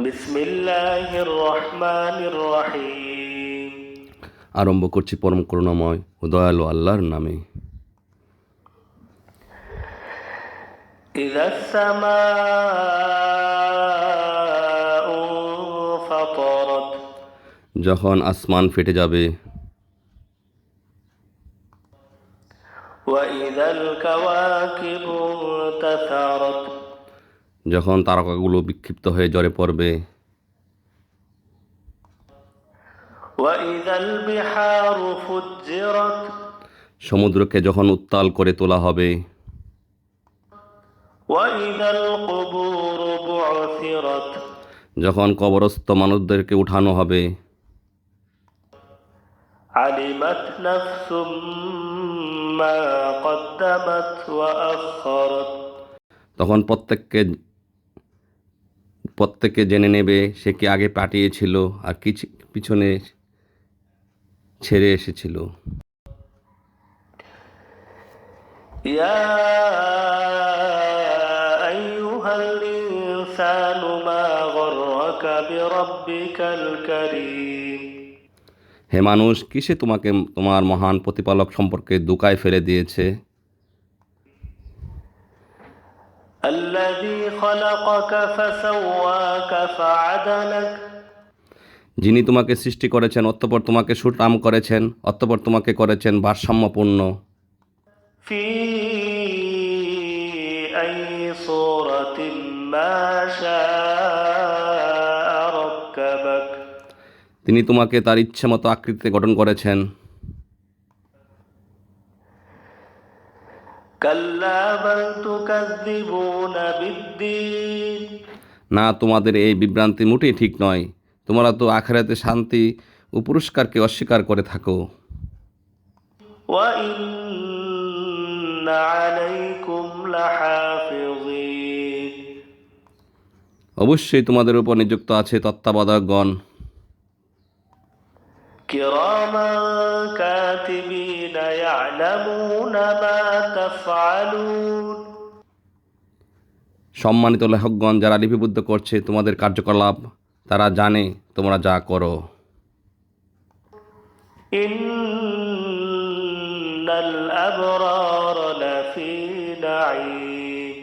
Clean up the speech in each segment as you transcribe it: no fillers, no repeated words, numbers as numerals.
বিসমিল্লাহির রহমানির রহিম। আরম্ভ করছি পরম করুণাময় ও দয়ালু আল্লাহর নামে। ইযাস সামাউ ফাতারাত, যখন আসমান ফেটে যাবে। ওয়া ইযাল কাওয়াকিবু ইনতাসারাত, যখন তারকাগুলো বিক্ষিপ্ত হয়ে ঝরে পড়বে। ওয়া ইযাল বিহারু ফুজ্জিরাত, সমুদ্রকে যখন উত্তাল করে তোলা হবে। ওয়া ইযাল কুবুরু বু'থিরাত, যখন কবরস্থ মানুষদেরকে উঠানো হবে। আলিমাত নাফসুম মা কদ্দামাত ওয়া আখখারাত, তখন প্রত্যেককে জেনে নেবে সে কি আগে পাঠিয়েছিল আর কিছু পিছনে ছেড়ে এসেছিল। ইয়া আইয়ুহাল ইনসানু মা গররাকা বিরাব্বিকাল কারীম, হে মানুষ, কিসে তোমাকে তোমার মহান প্রতিপালক সম্পর্কে ধোঁকায় ফেলে দিয়েছে? আল্লাযী খালাকাকা ফাসাওয়াকা ফাআদালাক, যিনি তোমাকে সৃষ্টি করেছেন, অতঃপর তোমাকে সুঠাম করেছেন, অতঃপর তোমাকে করেছেন ভারসাম্যপূর্ণ। ফি আইয়ি সূরাতিন মা শাআ রাক্কাবাক, তিনি তোমাকে তার ইচ্ছামতো আকৃতিতে গঠন করেছেন। কাল্লা বাল তুকাযযিবুনা বিদ্দীন, না, তোমাদের এই বিভ্রান্তি মোটেই ঠিক নয়। তোমরা তো আখিরাতে শান্তি ও পুরস্কারকে অস্বীকার করে থাকো। ওয়া ইন্না আলাইকুম লাহাফিযীন, অবশ্যই তোমাদের উপর নিযুক্ত আছে তত্ত্বাবধায়কগণ। কিরামান কাতিবিনা ইয়ালামুনা মা তাফআলুন, সম্মানিত লেখকগণ যারা লিপিবদ্ধ করছে তোমাদের কার্যকলাপ, তারা জানে তোমরা যা করো। ইন্নাল আবরার লাফি নাঈম,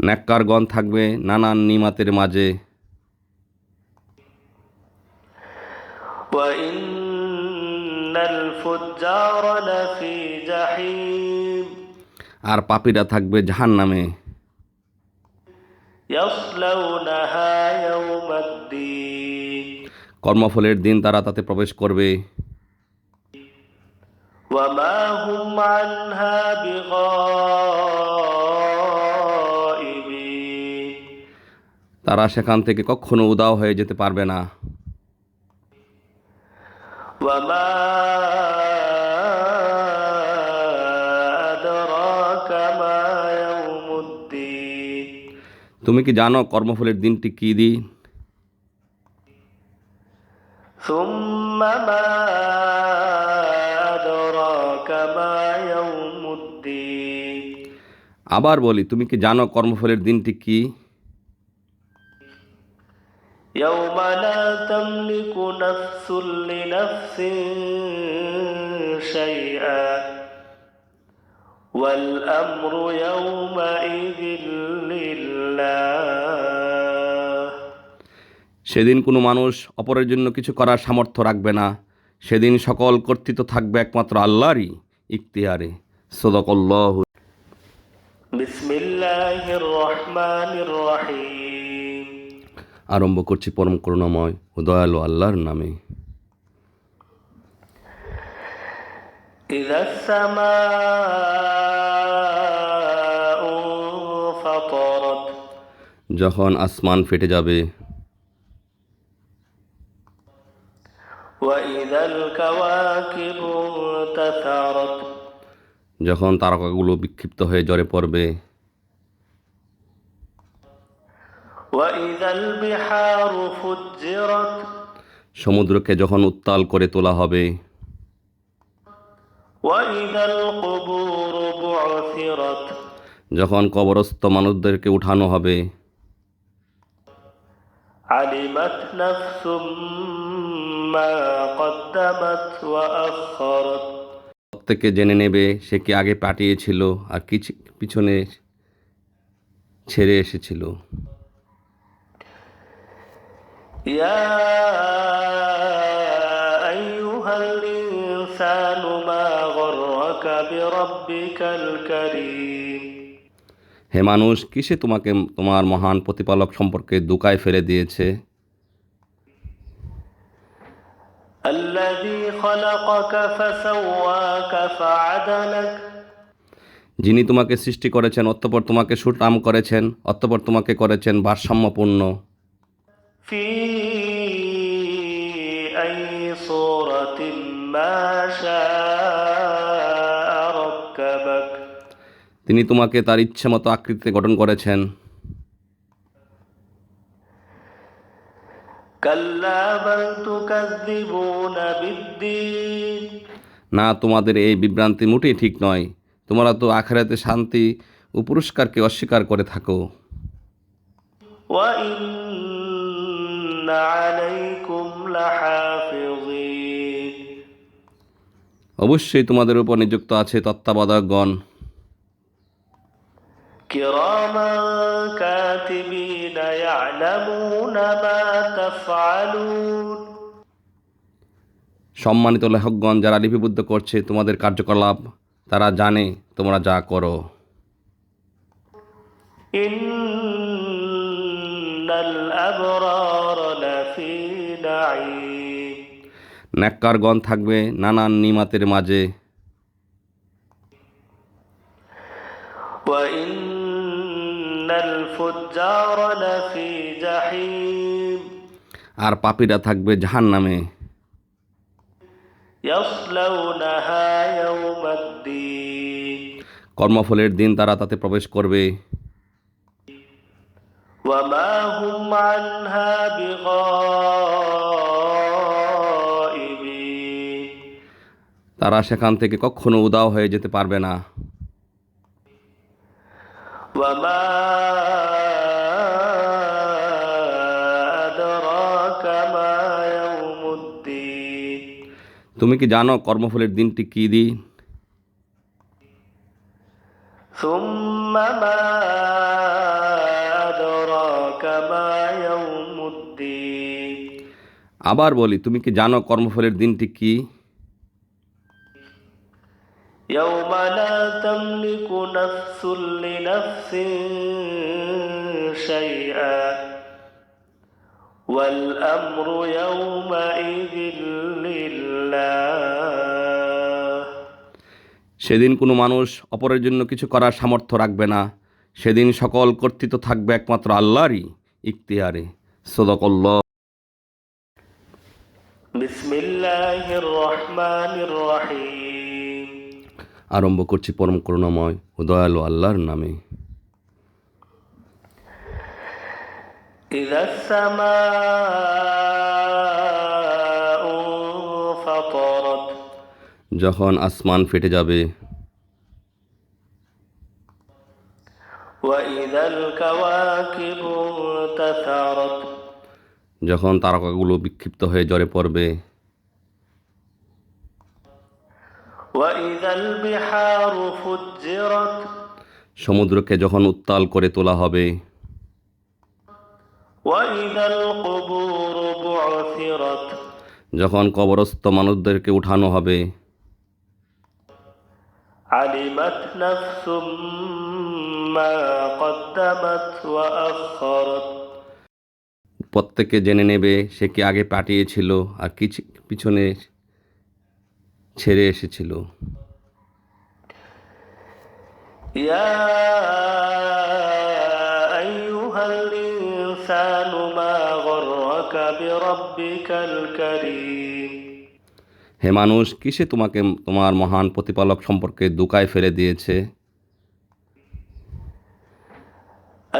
নেককারগণ থাকবে নানান নিমাতের মাঝে। ওয়া ইন্নাল ফুজ্জার লাফি জাহিম, আর পাপীরা থাকবে জাহান্নামে। ইয়াসলাউনাহা ইয়াওমাদ্দিন, কর্মফলের দিন তারা তাতে প্রবেশ করবে। ওয়া মা হুম আনহা বিগাইবিন, তারা সেখান থেকে কখনো উধাও হয়ে যেতে পারবে না। ওয়া মা আদরাকা মা ইয়াওমুদ্দিন, তুমি কি জানো কর্মফলের দিনটি কী দিন? সুম্মা মা আদরাকা মা ইয়াওমুদ্দিন, আবার বলি, তুমি কি জানো কর্মফলের দিনটি কি? ইয়াওমা লা তামলিকু নাফসুন লিনাফসিন শাইআ ওয়াল আমরু ইয়াওমাইযিন লিল্লাহ, সেদিন কোনো মানুষ অপরের জন্য কিছু করার সামর্থ্য রাখবে না। সেদিন সকল কর্তৃত্ব থাকবে একমাত্র আল্লাহরই ইখতিয়ারে। সাদাকাল্লাহু। বিসমিল্লাহির রহমানির রহিম। আরম্ভ করছি পরম করুণাময় ও দয়ালু আল্লাহর নামে। ইযাস সামাউ ফাতারাত, যখন আসমান ফেটে যাবে। ওয়া ইযাল কাওয়াকিবু ইনতাসারাত, যখন তারকাগুলো বিক্ষিপ্ত হয়ে ঝরে পড়বে। ওয়া ইযাল বিহারু ফুজ্জিরাত, সমুদ্রকে যখন উত্তাল করে তোলা হবে। ওয়া ইযাল কুবুরু علمت نفس ما قدمت وأخرت প্রত্যেকে জেনে নেবে সে কি আগে পাঠিয়েছিল আর কিছু পিছনে ছেড়ে এসেছিল। يا أيها الإنسان ما غرك بربك الكريم হে মানুষ, কিসে তোমাকে তোমার মহান প্রতিপালক সম্পর্কে ধোঁকায় ফেলে দিয়েছে? الذي خلقك فسواك فعدلك যিনি তোমাকে সৃষ্টি করেছেন, অতঃপর তোমাকে সুঠাম করেছেন, অতঃপর তোমাকে করেছেন ভারসাম্যপূর্ণ। في أي صورة ما شاء ركبك তিনি তোমাকে তার ইচ্ছামতো আকৃতিতে গঠন করেছেন। كلا بل تكذبون بالدين না, তোমাদের এই বিভ্রান্তি মোটেই ঠিক নয়। তোমরা তো আখিরাতে শান্তি ও পুরস্কারকে অস্বীকার করে থাকো। وإن عليكم لحافظين অবশ্যই তোমাদের উপর নিযুক্ত আছে তত্ত্বাবধায়কগণ, كراما كاتبين يعلمون ما تفعلون সম্মানিত লেখকগণ যারা লিপিবদ্ধ করছে তোমাদের কার্যকলাপ, তারা জানে তোমরা যা করো। إن الأبرار لفي نعيم নেককারগণ থাকবে নানান নিমাতের মাঝে। وإن الفجار لفي جحيم আর পাপীরা থাকবে জাহান্নামে। يصلونها يوم الدين কর্মফলের দিন তারা তাতে প্রবেশ করবে। وما هم عنها بغائبين তারা সেখান থেকে কখনো উধাও হয়ে যেতে পারবে না। وما أدراك ما يوم الدين তুমি কি জানো কর্মফলের দিনটি কি দিন? ثم ما أدراك ما يوم الدين আবার বলি, তুমি কি জানো কর্মফলের দিনটি কি? يوم لا تملك نفس لنفس شيئا والأمر يومئذ لله সেদিন কোনো মানুষ অপরের জন্য কিছু করার সামর্থ্য রাখবে না। সেদিন সকল কর্তৃত্ব থাকবে একমাত্র আল্লাহরই ইখতিয়ারে। সাদাকাল্লাহ। بسم الله الرحمن الرحيم আরম্ভ করছি পরম করুণাময় ও দয়ালু আল্লাহর নামে। إذا السماء انفطرت যখন আসমান ফেটে যাবে, وإذا الكواكب انتثرت যখন তারকাগুলো বিক্ষিপ্ত হয়ে ঝরে পড়বে, وإذا البحار فجرت সমুদ্রকে যখন উত্তাল করে তোলা হবে, وإذا القبور بعثرت যখন কবরস্থ মানুষদেরকে উঠানো হবে, علمت نفس ما قدمت وأخرت প্রত্যেকে জেনে নেবে সে কি আগে পাঠিয়েছিল আর কিছু পিছনে ছেড়ে এসেছিল। يا أيها الإنسان ما غرك بربك الكريم হে মানুষ, কিসে তোমাকে তোমার মহান প্রতিপালক সম্পর্কে ধোঁকায় ফেলে দিয়েছে?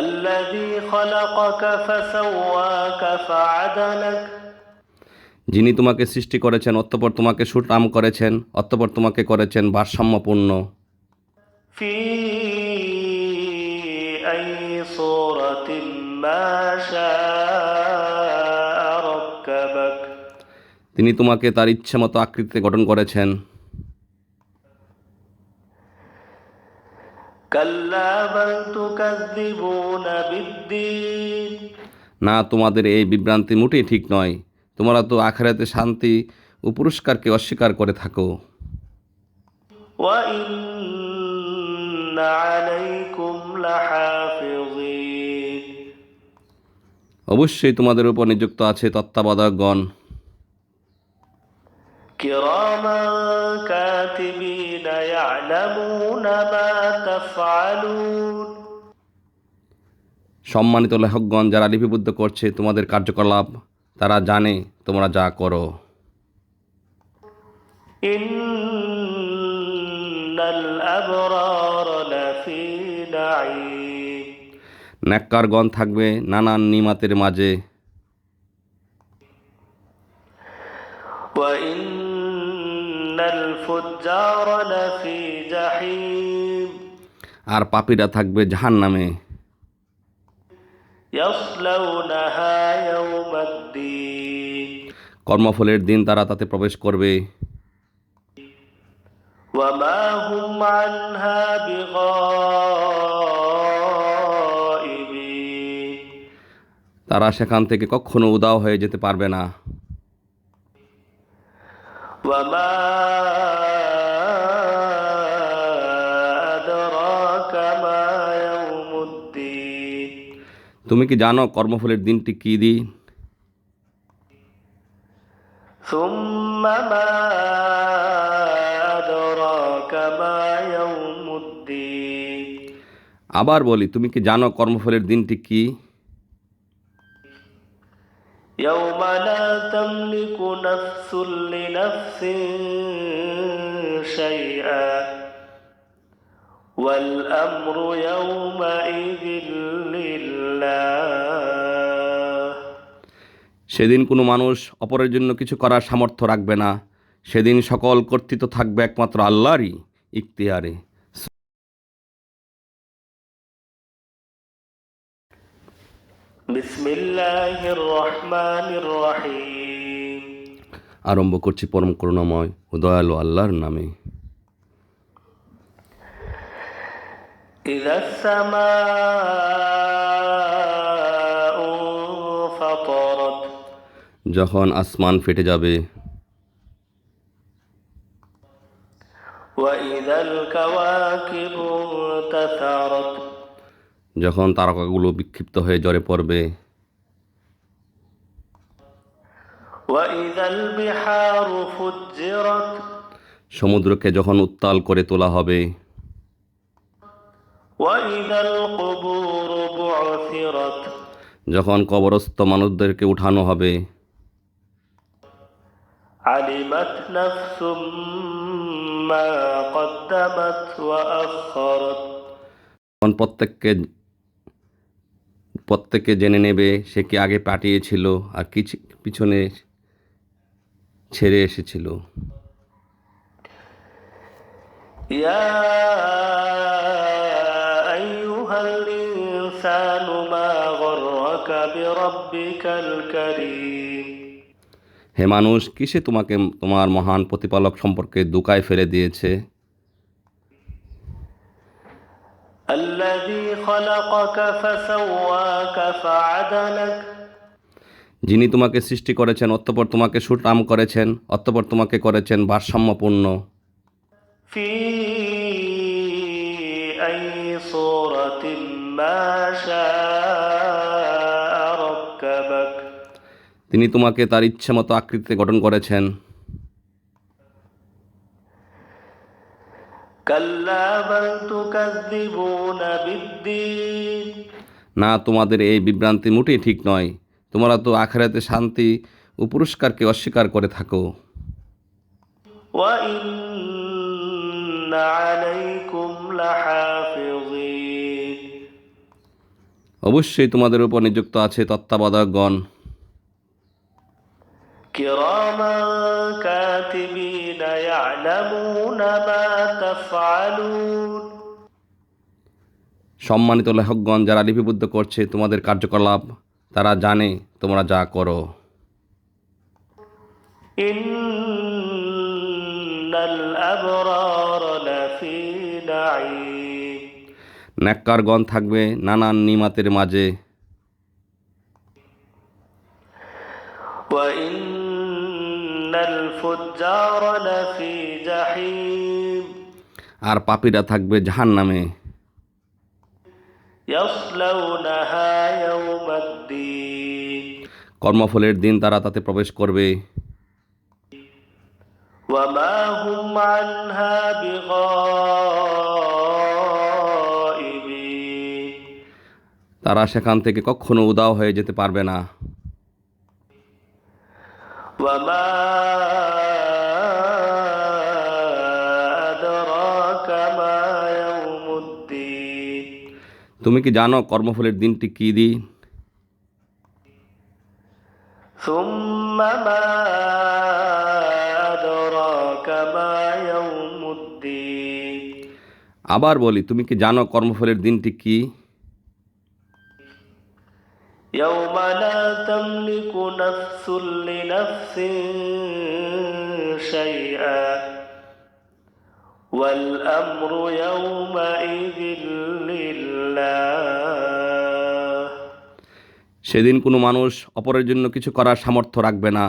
الذي خلقك فسواك فعدلك যিনি তোমাকে সৃষ্টি করেছেন, অতঃপর তোমাকে সুঠাম করেছেন, অতঃপর তোমাকে করেছেন ভারসাম্যপূর্ণ। في أي صورة ما شاء তিনি তোমাকে তার ইচ্ছে মতো আকৃতিতে গঠন করেছেন। كلا بل تكذبون بالدين না, তোমাদের এই বিভ্রান্তি মোটেই ঠিক নয়। তোমরা তো আখিরাতে শান্তি ও পুরস্কারকে অস্বীকার করে থাকো। وإن عليكم لحافظين অবশ্যই তোমাদের উপর নিযুক্ত আছে তত্ত্বাবধায়কগণ, كراما كاتبين يعلمون ما تفعلون সম্মানিত লেখকগণ যারা লিপিবদ্ধ করছে তোমাদের কার্যকলাপ, তারা জানে তোমরা যা করো। إن الأبرار لفي نعيم নেককারগণ থাকবে নানান নিমাতের মাঝে, وإن الفجار لفي جحيم আর পাপীরা থাকবে জাহান্নামে। يصلونها يوم الدين কর্মফলের দিন তারা তাতে প্রবেশ করবে। وما هم عنها بغائبين তারা সেখান থেকে কখনো উধাও হয়ে যেতে পারবে না। وما أدراك ما يوم الدين তুমি কি জানো কর্মফলের দিনটি কী দিন? ثم ما أدراك ما يوم الدين আবার বলি, তুমি কি জানো কর্মফলের দিনটি কি? يوم لا تملك نفس لنفس شيئا والأمر يومئذ لله সেদিন কোনো মানুষ অপরের জন্য কিছু করার সামর্থ্য রাখবে না। সেদিন সকল কর্তৃত্ব থাকবে একমাত্র আল্লাহরই ইখতিয়ারে। بسم الله الرحمن الرحيم আরম্ভ করছি পরম করুণাময় ও দয়ালু আল্লাহর নামে। إذا السماء انفطرت যখন আসমান ফেটে যাবে, وإذا الكواكب انتثرت যখন তারকাগুলো বিক্ষিপ্ত হয়ে ঝরে পড়বে, وإذا البحار فجرت সমুদ্রকে যখন উত্তাল করে তোলা হবে, وإذا القبور بعثرت যখন কবরস্থ মানুষদেরকে উঠানো হবে, علمت نفس ما قدمت وأخرت তখন প্রত্যেককে জেনে নেবে সে কি আগে পাঠিয়েছিল আর কিছু পিছনে ছেড়ে এসেছিল। يا أيها الإنسان ما غرك بربك الكريم হে মানুষ, কিসে তোমাকে তোমার মহান প্রতিপালক সম্পর্কে ধোঁকায় ফেলে দিয়েছে? الذي خلقك فسواك فعدلك যিনি তোমাকে সৃষ্টি করেছেন, অতঃপর তোমাকে সুঠাম করেছেন, অতঃপর তোমাকে করেছেন ভারসাম্যপূর্ণ। في أي صورة ما شاء ركبك তিনি তোমাকে তার ইচ্ছে মতো আকৃতিতে গঠন করেছেন। كلا بل تكذبون بالدين না, তোমাদের এই বিভ্রান্তি মোটেই ঠিক নয়। তোমরা তো আখিরাতে শান্তি ও পুরস্কারকে অস্বীকার করে থাকো। وإن عليكم لحافظين অবশ্যই তোমাদের উপর নিযুক্ত আছে তত্ত্বাবধায়কগণ, كراما كاتبين يعلمون ما تفعلون সম্মানিত লেখকগণ যারা লিপিবদ্ধ করছে তোমাদের কার্যকলাপ, তারা জানে তোমরা যা করো। إن الأبرار لفي نعيم নেককারগণ থাকবে নানান নিমাতের মাঝে, وإن الفجار لفي جحيم আর পাপীরা থাকবে জাহান্নামে। يصلونها يوم الدين কর্মফলের দিন তারা তাতে প্রবেশ করবে। وما هم عنها بغائبين তারা সেখান থেকে কখনো উধাও হয়ে যেতে পারবে না। وما أدراك ما يوم الدين তুমি কি জানো কর্মফলের দিনটি কি দিন? ثم ما أدراك ما يوم الدين আবার বলি, তুমি কি জানো কর্মফলের দিনটি কি? يوم لا تملك نفس لنفس شيئا والأمر يومئذ لله সেদিন কোনো মানুষ অপরের জন্য কিছু করার সামর্থ্য রাখবে না।